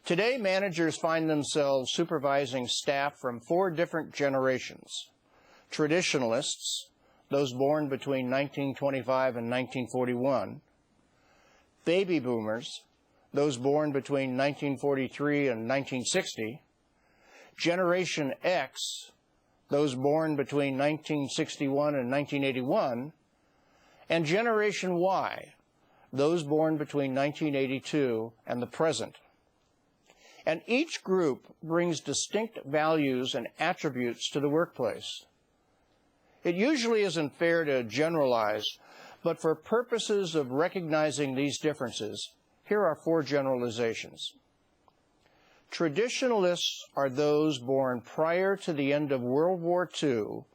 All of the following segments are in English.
Today, managers find themselves supervising staff from 4 different generations. Traditionalists, those born between 1925 and 1941. Baby boomers, those born between 1943 and 1960. Generation X, those born between 1961 and 1981. And Generation Y, those born between 1982 and the present. And each group brings distinct values and attributes to the workplace. It usually isn't fair to generalize, but for purposes of recognizing these differences, here are 4 generalizations. Traditionalists are those born prior to the end of World War II,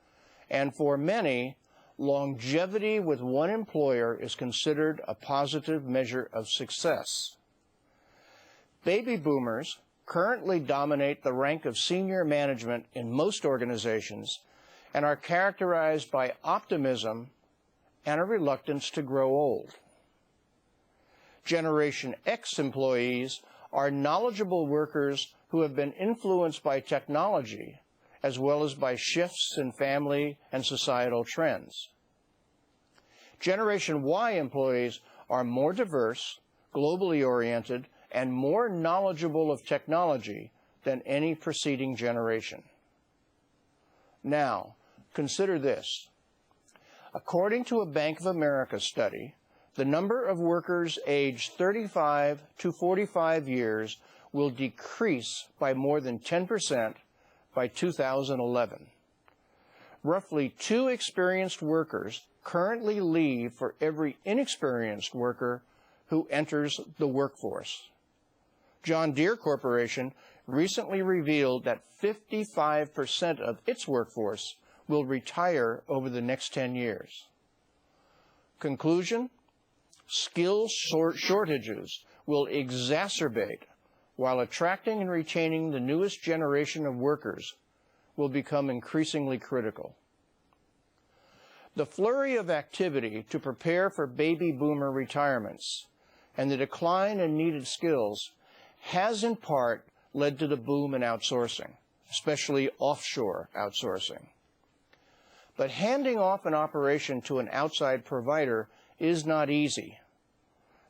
and for many, longevity with one employer is considered a positive measure of success. Baby boomers currently dominate the rank of senior management in most organizations and are characterized by optimism and a reluctance to grow old. Generation X employees are knowledgeable workers who have been influenced by technology as well as by shifts in family and societal trends. Generation Y employees are more diverse, globally oriented, and more knowledgeable of technology than any preceding generation. Now, consider this. According to a Bank of America study, the number of workers aged 35 to 45 years will decrease by more than 10% by 2011. Roughly 2 experienced workers currently leave for every inexperienced worker who enters the workforce. John Deere Corporation recently revealed that 55% of its workforce will retire over the next 10 years. Conclusion: skill shortages will exacerbate, while attracting and retaining the newest generation of workers will become increasingly critical. The flurry of activity to prepare for baby boomer retirements and the decline in needed skills has in part led to the boom in outsourcing, especially offshore outsourcing. But handing off an operation to an outside provider is not easy.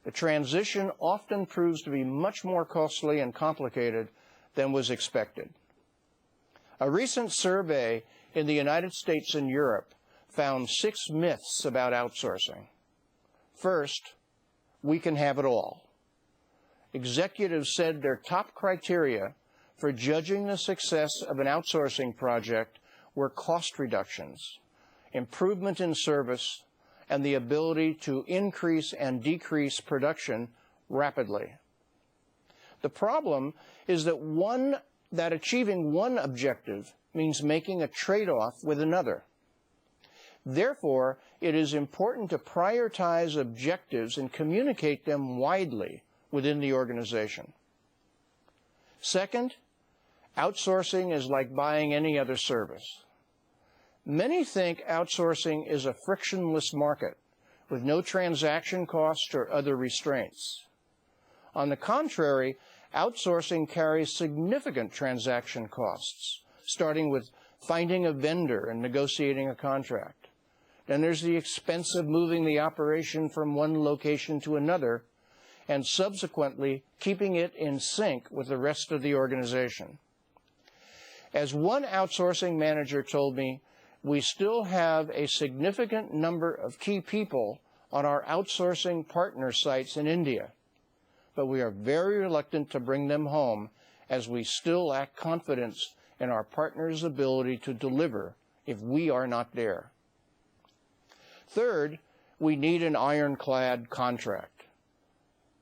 The transition often proves to be much more costly and complicated than was expected. A recent survey in the United States and Europe found 6 myths about outsourcing. First, we can have it all. Executives said their top criteria for judging the success of an outsourcing project were cost reductions, improvement in service, and the ability to increase and decrease production rapidly. The problem is that achieving one objective means making a trade-off with another. Therefore, it is important to prioritize objectives and communicate them widely within the organization. Second, outsourcing is like buying any other service. Many think outsourcing is a frictionless market with no transaction costs or other restraints. On the contrary, outsourcing carries significant transaction costs, starting with finding a vendor and negotiating a contract. Then there's the expense of moving the operation from one location to another, and subsequently keeping it in sync with the rest of the organization. As one outsourcing manager told me, we still have a significant number of key people on our outsourcing partner sites in India, but we are very reluctant to bring them home as we still lack confidence in our partners' ability to deliver if we are not there. Third, we need an ironclad contract.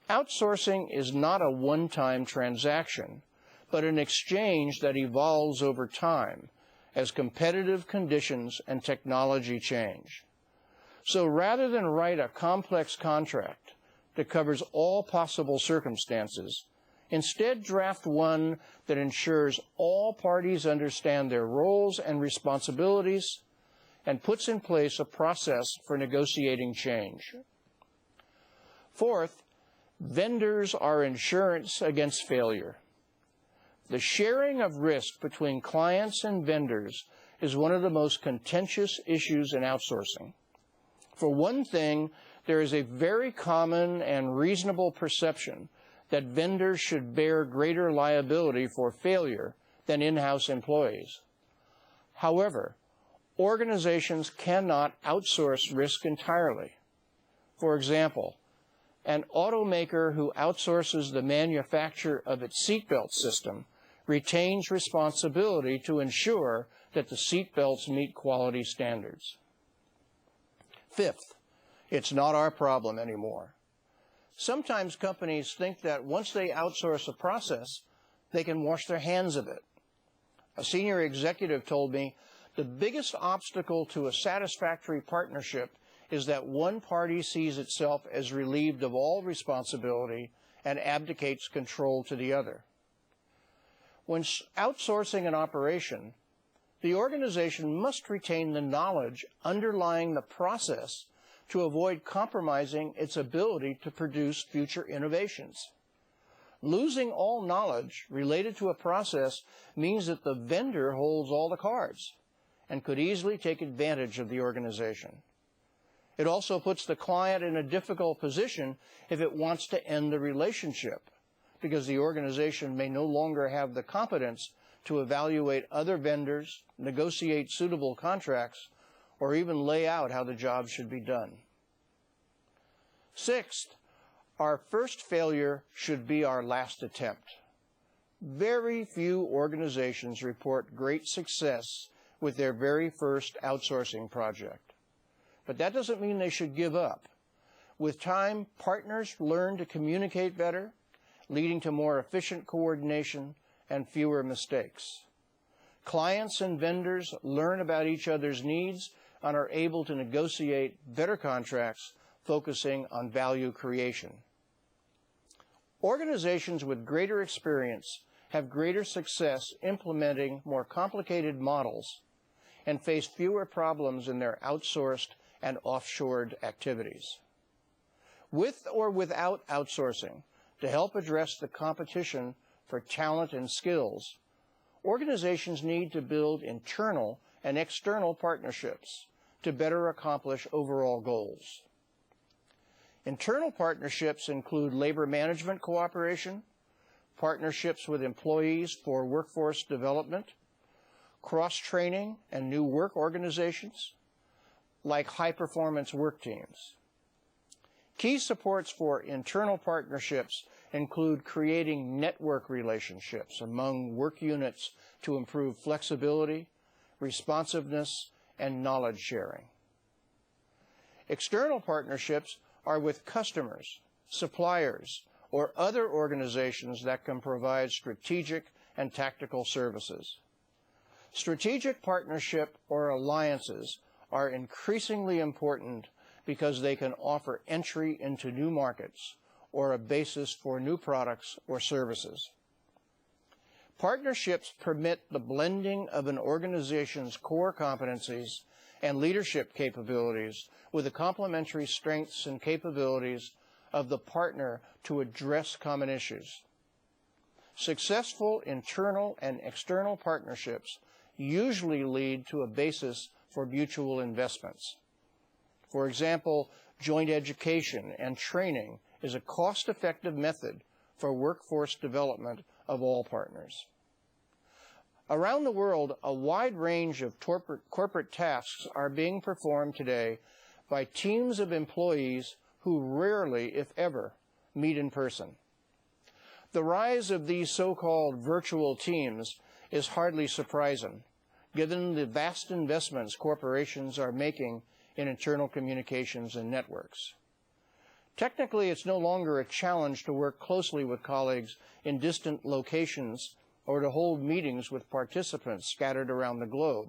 Outsourcing is not a one-time transaction, but an exchange that evolves over time as competitive conditions and technology change. So rather than write a complex contract that covers all possible circumstances, instead draft one that ensures all parties understand their roles and responsibilities and puts in place a process for negotiating change. Fourth, vendors are insurance against failure. The sharing of risk between clients and vendors is one of the most contentious issues in outsourcing. For one thing, there is a very common and reasonable perception that vendors should bear greater liability for failure than in-house employees. However, organizations cannot outsource risk entirely. For example, an automaker who outsources the manufacture of its seatbelt system retains responsibility to ensure that the seatbelts meet quality standards. Fifth, it's not our problem anymore. Sometimes companies think that once they outsource a process, they can wash their hands of it. A senior executive told me the biggest obstacle to a satisfactory partnership is that one party sees itself as relieved of all responsibility and abdicates control to the other. When outsourcing an operation, the organization must retain the knowledge underlying the process to avoid compromising its ability to produce future innovations. Losing all knowledge related to a process means that the vendor holds all the cards and could easily take advantage of the organization. It also puts the client in a difficult position if it wants to end the relationship, because the organization may no longer have the competence to evaluate other vendors, negotiate suitable contracts, or even lay out how the job should be done. Sixth, our first failure should be our last attempt. Very few organizations report great success with their very first outsourcing project. But that doesn't mean they should give up. With time, partners learn to communicate better, leading to more efficient coordination and fewer mistakes. Clients and vendors learn about each other's needs and are able to negotiate better contracts focusing on value creation. Organizations with greater experience have greater success implementing more complicated models and face fewer problems in their outsourced and offshored activities. With or without outsourcing, to help address the competition for talent and skills, organizations need to build internal and external partnerships to better accomplish overall goals. Internal partnerships include labor management cooperation, partnerships with employees for workforce development, cross-training and new work organizations, like high-performance work teams. Key supports for internal partnerships include creating network relationships among work units to improve flexibility, responsiveness, and knowledge sharing. External partnerships are with customers, suppliers, or other organizations that can provide strategic and tactical services. Strategic partnership or alliances are increasingly important because they can offer entry into new markets or a basis for new products or services. Partnerships permit the blending of an organization's core competencies and leadership capabilities with the complementary strengths and capabilities of the partner to address common issues. Successful internal and external partnerships usually lead to a basis for mutual investments. For example, joint education and training is a cost-effective method for workforce development of all partners. Around the world, a wide range of corporate tasks are being performed today by teams of employees who rarely, if ever, meet in person. The rise of these so-called virtual teams is hardly surprising, given the vast investments corporations are making in internal communications and networks. Technically, it's no longer a challenge to work closely with colleagues in distant locations or to hold meetings with participants scattered around the globe.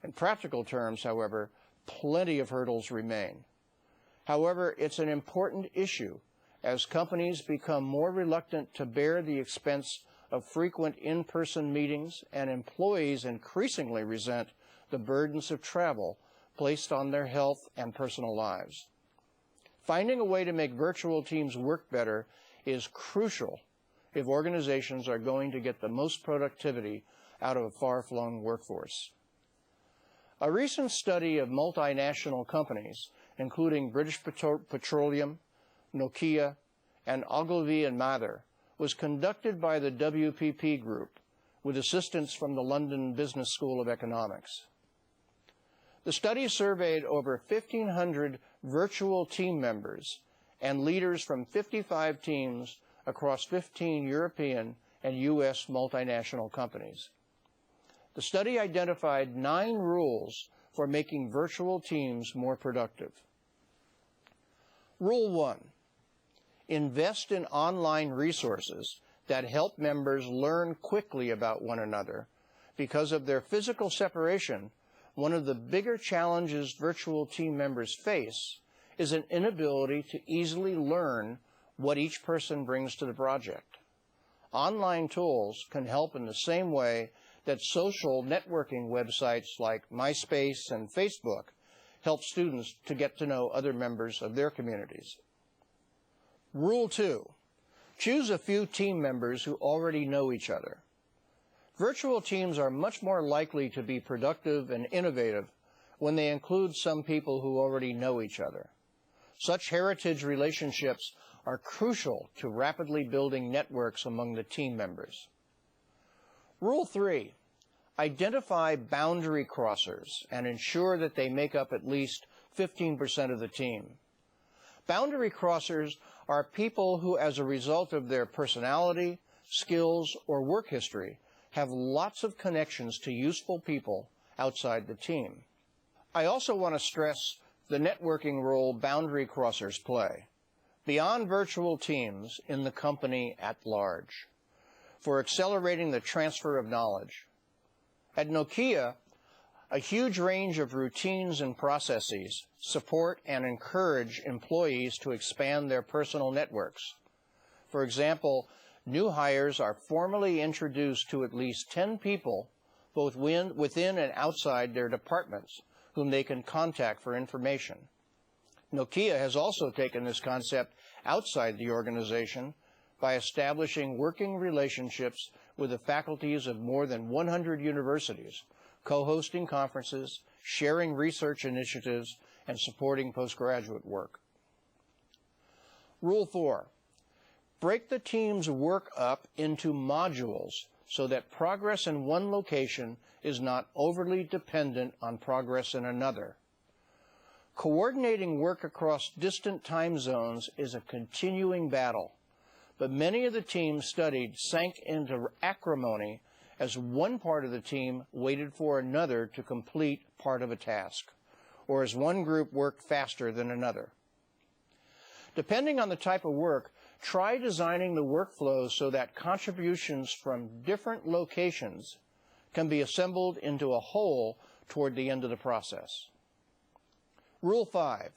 In practical terms, however, plenty of hurdles remain. However, it's an important issue as companies become more reluctant to bear the expense of frequent in-person meetings and employees increasingly resent the burdens of travel placed on their health and personal lives. Finding a way to make virtual teams work better is crucial if organizations are going to get the most productivity out of a far-flung workforce. A recent study of multinational companies, including British Petroleum, Nokia, and Ogilvy and Mather, was conducted by the WPP Group with assistance from the London Business School of Economics. The study surveyed over 1,500 virtual team members and leaders from 55 teams across 15 European and U.S. multinational companies. The study identified 9 rules for making virtual teams more productive. Rule 1. Invest in online resources that help members learn quickly about one another. Because of their physical separation, one of the bigger challenges virtual team members face is an inability to easily learn what each person brings to the project. Online tools can help in the same way that social networking websites like MySpace and Facebook help students to get to know other members of their communities. Rule 2. Choose a few team members who already know each other. Virtual teams are much more likely to be productive and innovative when they include some people who already know each other. Such heritage relationships are crucial to rapidly building networks among the team members. Rule 3. Identify boundary crossers and ensure that they make up at least 15% of the team. Boundary crossers are people who, as a result of their personality, skills, or work history, have lots of connections to useful people outside the team. I also want to stress the networking role boundary crossers play, beyond virtual teams, in the company at large, for accelerating the transfer of knowledge. At Nokia, a huge range of routines and processes support and encourage employees to expand their personal networks. For example, new hires are formally introduced to at least 10 people, both within and outside their departments, whom they can contact for information. Nokia has also taken this concept outside the organization by establishing working relationships with the faculties of more than 100 universities, co-hosting conferences, sharing research initiatives, and supporting postgraduate work. Rule 4. Break the team's work up into modules so that progress in one location is not overly dependent on progress in another. Coordinating work across distant time zones is a continuing battle, but many of the teams studied sank into acrimony as one part of the team waited for another to complete part of a task, or as one group worked faster than another. Depending on the type of work, try designing the workflows so that contributions from different locations can be assembled into a whole toward the end of the process. Rule 5.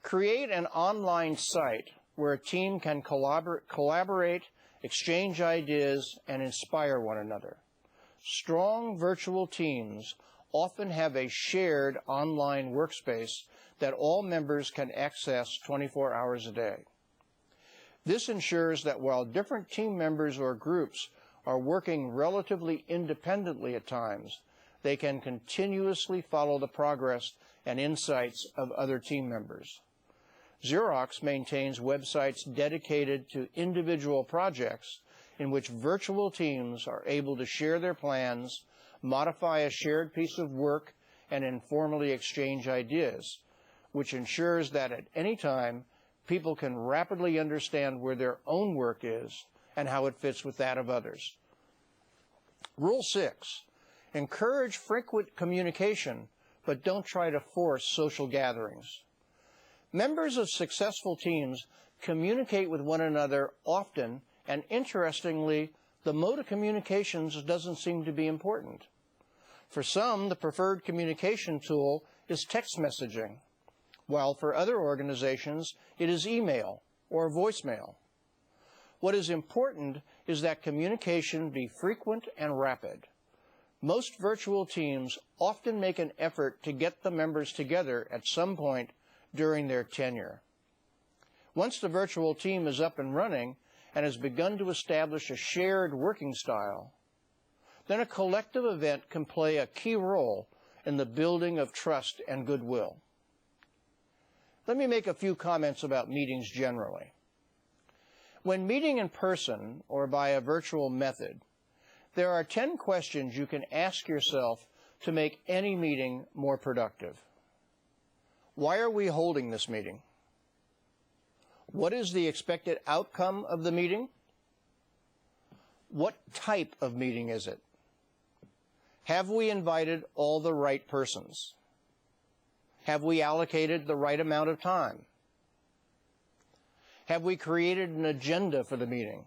Create an online site where a team can collaborate, exchange ideas, and inspire one another. Strong virtual teams often have a shared online workspace that all members can access 24 hours a day. This ensures that while different team members or groups are working relatively independently at times, they can continuously follow the progress and insights of other team members. Xerox maintains websites dedicated to individual projects in which virtual teams are able to share their plans, modify a shared piece of work, and informally exchange ideas, which ensures that at any time, people can rapidly understand where their own work is and how it fits with that of others. Rule 6. Encourage frequent communication, but don't try to force social gatherings. Members of successful teams communicate with one another often, and interestingly, the mode of communications doesn't seem to be important. For some, the preferred communication tool is text messaging, while for other organizations, it is email or voicemail. What is important is that communication be frequent and rapid. Most virtual teams often make an effort to get the members together at some point during their tenure. Once the virtual team is up and running, and has begun to establish a shared working style, then a collective event can play a key role in the building of trust and goodwill. Let me make a few comments about meetings generally. When meeting in person or by a virtual method, there are 10 questions you can ask yourself to make any meeting more productive. Why are we holding this meeting? What is the expected outcome of the meeting? What type of meeting is it? Have we invited all the right persons? Have we allocated the right amount of time? Have we created an agenda for the meeting?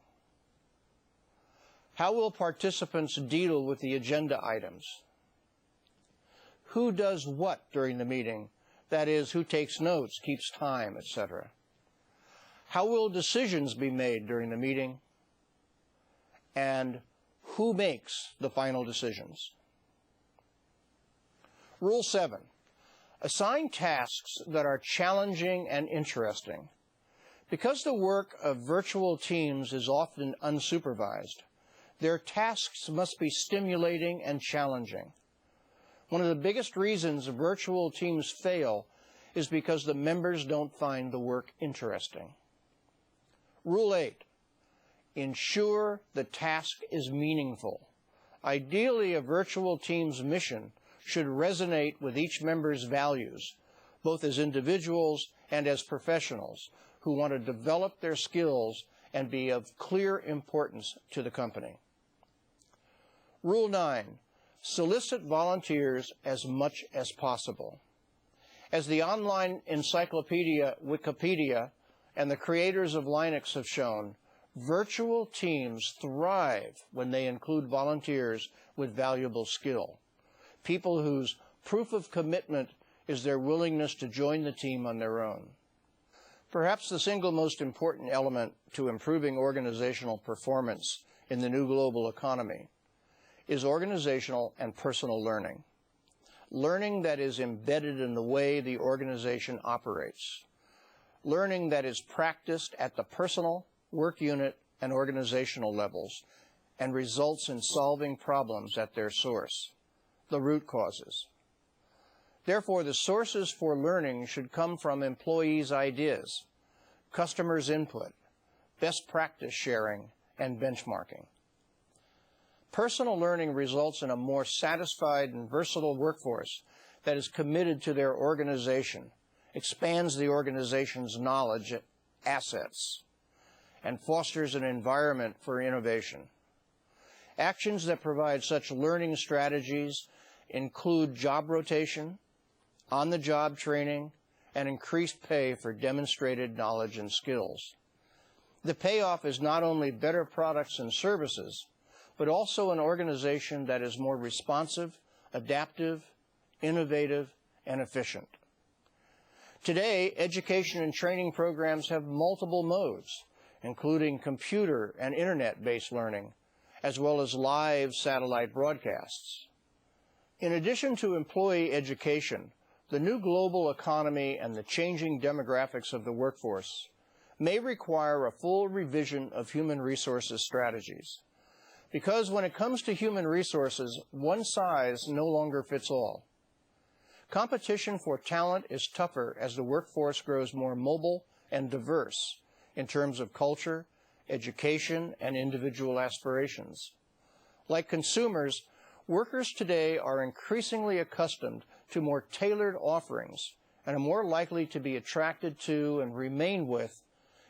How will participants deal with the agenda items? Who does what during the meeting? That is, who takes notes, keeps time, etc. How will decisions be made during the meeting? And who makes the final decisions? Rule 7. Assign tasks that are challenging and interesting. Because the work of virtual teams is often unsupervised, their tasks must be stimulating and challenging. One of the biggest reasons virtual teams fail is because the members don't find the work interesting. Rule 8. Ensure the task is meaningful. Ideally, a virtual team's mission should resonate with each member's values, both as individuals and as professionals who want to develop their skills and be of clear importance to the company. Rule 9. Solicit volunteers as much as possible. As the online encyclopedia Wikipedia and the creators of Linux have shown, virtual teams thrive when they include volunteers with valuable skill, people whose proof of commitment is their willingness to join the team on their own. Perhaps the single most important element to improving organizational performance in the new global economy is organizational and personal learning. Learning that is embedded in the way the organization operates. Learning that is practiced at the personal, work unit, and organizational levels and results in solving problems at their source, the root causes. Therefore, the sources for learning should come from employees' ideas, customers' input, best practice sharing, and benchmarking. Personal learning results in a more satisfied and versatile workforce that is committed to their organization, expands the organization's knowledge assets, and fosters an environment for innovation. Actions that provide such learning strategies include job rotation, on-the-job training, and increased pay for demonstrated knowledge and skills. The payoff is not only better products and services, but also an organization that is more responsive, adaptive, innovative, and efficient. Today, education and training programs have multiple modes, including computer and internet-based learning, as well as live satellite broadcasts. In addition to employee education, the new global economy and the changing demographics of the workforce may require a full revision of human resources strategies. Because when it comes to human resources, one size no longer fits all. Competition for talent is tougher as the workforce grows more mobile and diverse in terms of culture, education, and individual aspirations. Like consumers, workers today are increasingly accustomed to more tailored offerings and are more likely to be attracted to and remain with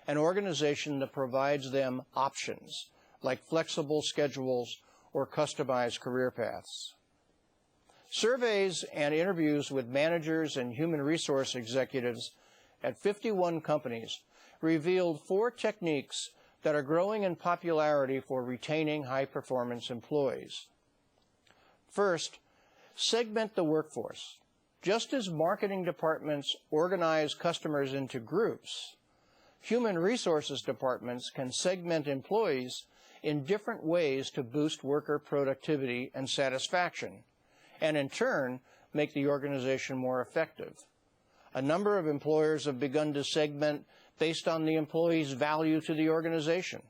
an organization that provides them options, like flexible schedules or customized career paths. Surveys and interviews with managers and human resource executives at 51 companies revealed 4 techniques that are growing in popularity for retaining high-performance employees. First, segment the workforce. Just as marketing departments organize customers into groups, human resources departments can segment employees in different ways to boost worker productivity and satisfaction, and in turn, make the organization more effective. A number of employers have begun to segment based on the employee's value to the organization.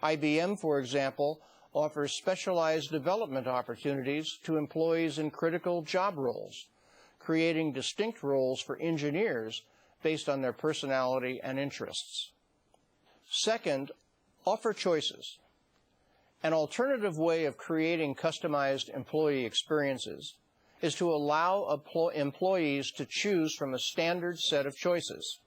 IBM, for example, offers specialized development opportunities to employees in critical job roles, creating distinct roles for engineers based on their personality and interests. Second, offer choices. An alternative way of creating customized employee experiences is to allow employees to choose from a standard set of choices.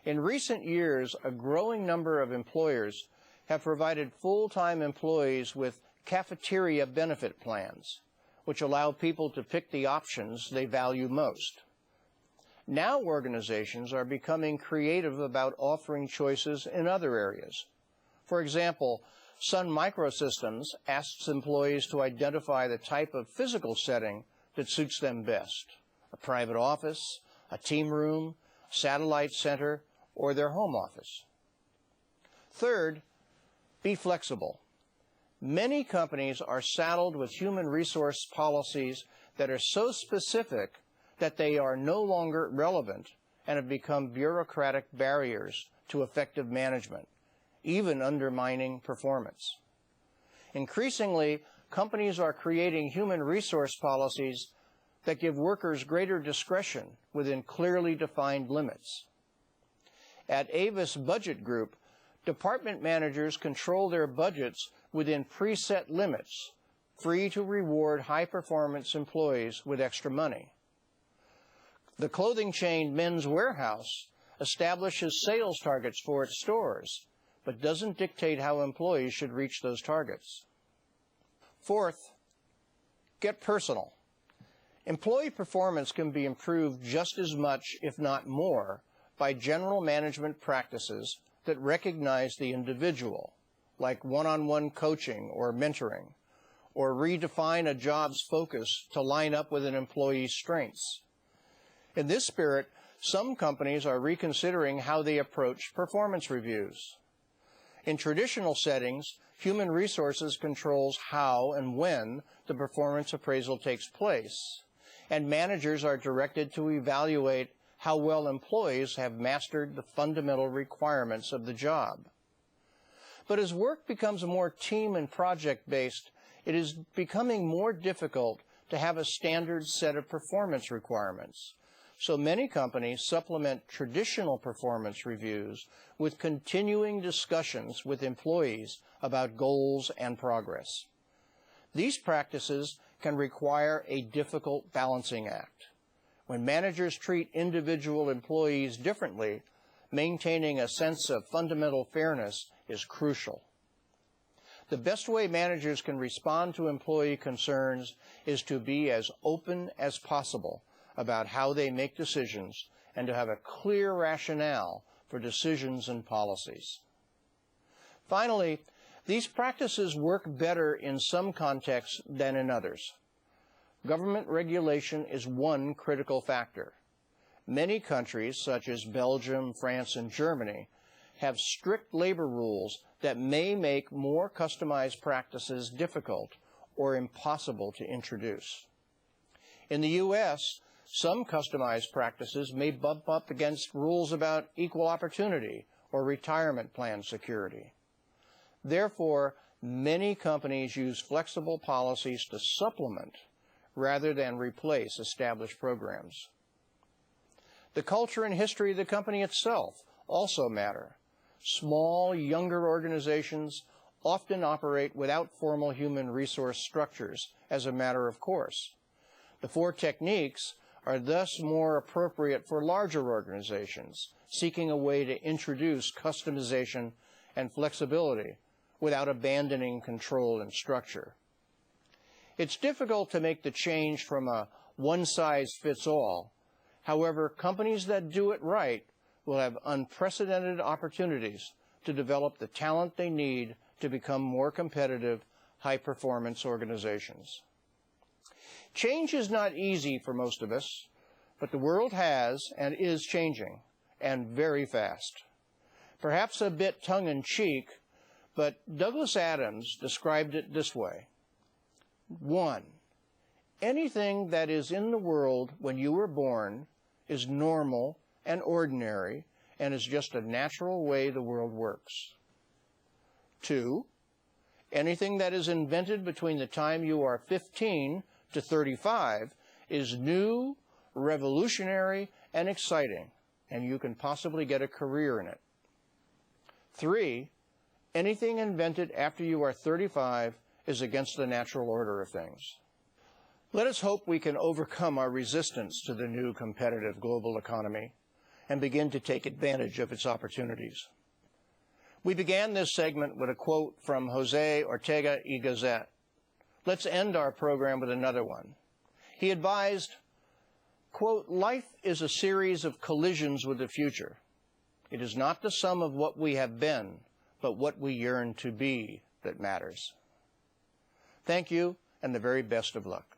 In recent years, a growing number of employers have provided full-time employees with cafeteria benefit plans, which allow people to pick the options they value most. Now organizations are becoming creative about offering choices in other areas. For example, Sun Microsystems asks employees to identify the type of physical setting that suits them best: a private office, a team room, a satellite center, or their home office. Third, be flexible. Many companies are saddled with human resource policies that are so specific that they are no longer relevant and have become bureaucratic barriers to effective management, even undermining performance. Increasingly, companies are creating human resource policies that give workers greater discretion within clearly defined limits. At Avis Budget Group, department managers control their budgets within preset limits, free to reward high-performance employees with extra money. The clothing chain Men's Wearhouse establishes sales targets for its stores, but doesn't dictate how employees should reach those targets. Fourth, get personal. Employee performance can be improved just as much, if not more, by general management practices that recognize the individual, like one-on-one coaching or mentoring, or redefine a job's focus to line up with an employee's strengths. In this spirit, some companies are reconsidering how they approach performance reviews. In traditional settings, human resources controls how and when the performance appraisal takes place, and managers are directed to evaluate how well employees have mastered the fundamental requirements of the job. But as work becomes more team and project-based, it is becoming more difficult to have a standard set of performance requirements. So many companies supplement traditional performance reviews with continuing discussions with employees about goals and progress. These practices can require a difficult balancing act. When managers treat individual employees differently, maintaining a sense of fundamental fairness is crucial. The best way managers can respond to employee concerns is to be as open as possible about how they make decisions and to have a clear rationale for decisions and policies. Finally, these practices work better in some contexts than in others. Government regulation is one critical factor. Many countries, such as Belgium, France, and Germany, have strict labor rules that may make more customized practices difficult or impossible to introduce. In the U.S., some customized practices may bump up against rules about equal opportunity or retirement plan security. Therefore, many companies use flexible policies to supplement rather than replace established programs. The culture and history of the company itself also matter. Small, younger organizations often operate without formal human resource structures as a matter of course. The 4 techniques are thus more appropriate for larger organizations seeking a way to introduce customization and flexibility without abandoning control and structure. It's difficult to make the change from a one-size-fits-all. However, companies that do it right will have unprecedented opportunities to develop the talent they need to become more competitive, high-performance organizations. Change is not easy for most of us, but the world has and is changing, and very fast. Perhaps a bit tongue-in-cheek, but Douglas Adams described it this way. 1. Anything that is in the world when you were born is normal and ordinary and is just a natural way the world works. 2, anything that is invented between the time you are 15 to 35 is new, revolutionary, and exciting, and you can possibly get a career in it. 3, anything invented after you are 35 is against the natural order of things. Let us hope we can overcome our resistance to the new competitive global economy and begin to take advantage of its opportunities. We began this segment with a quote from Jose Ortega y Gasset. Let's end our program with another one. He advised, quote, "Life is a series of collisions with the future. It is not the sum of what we have been, but what we yearn to be that matters." Thank you, and the very best of luck.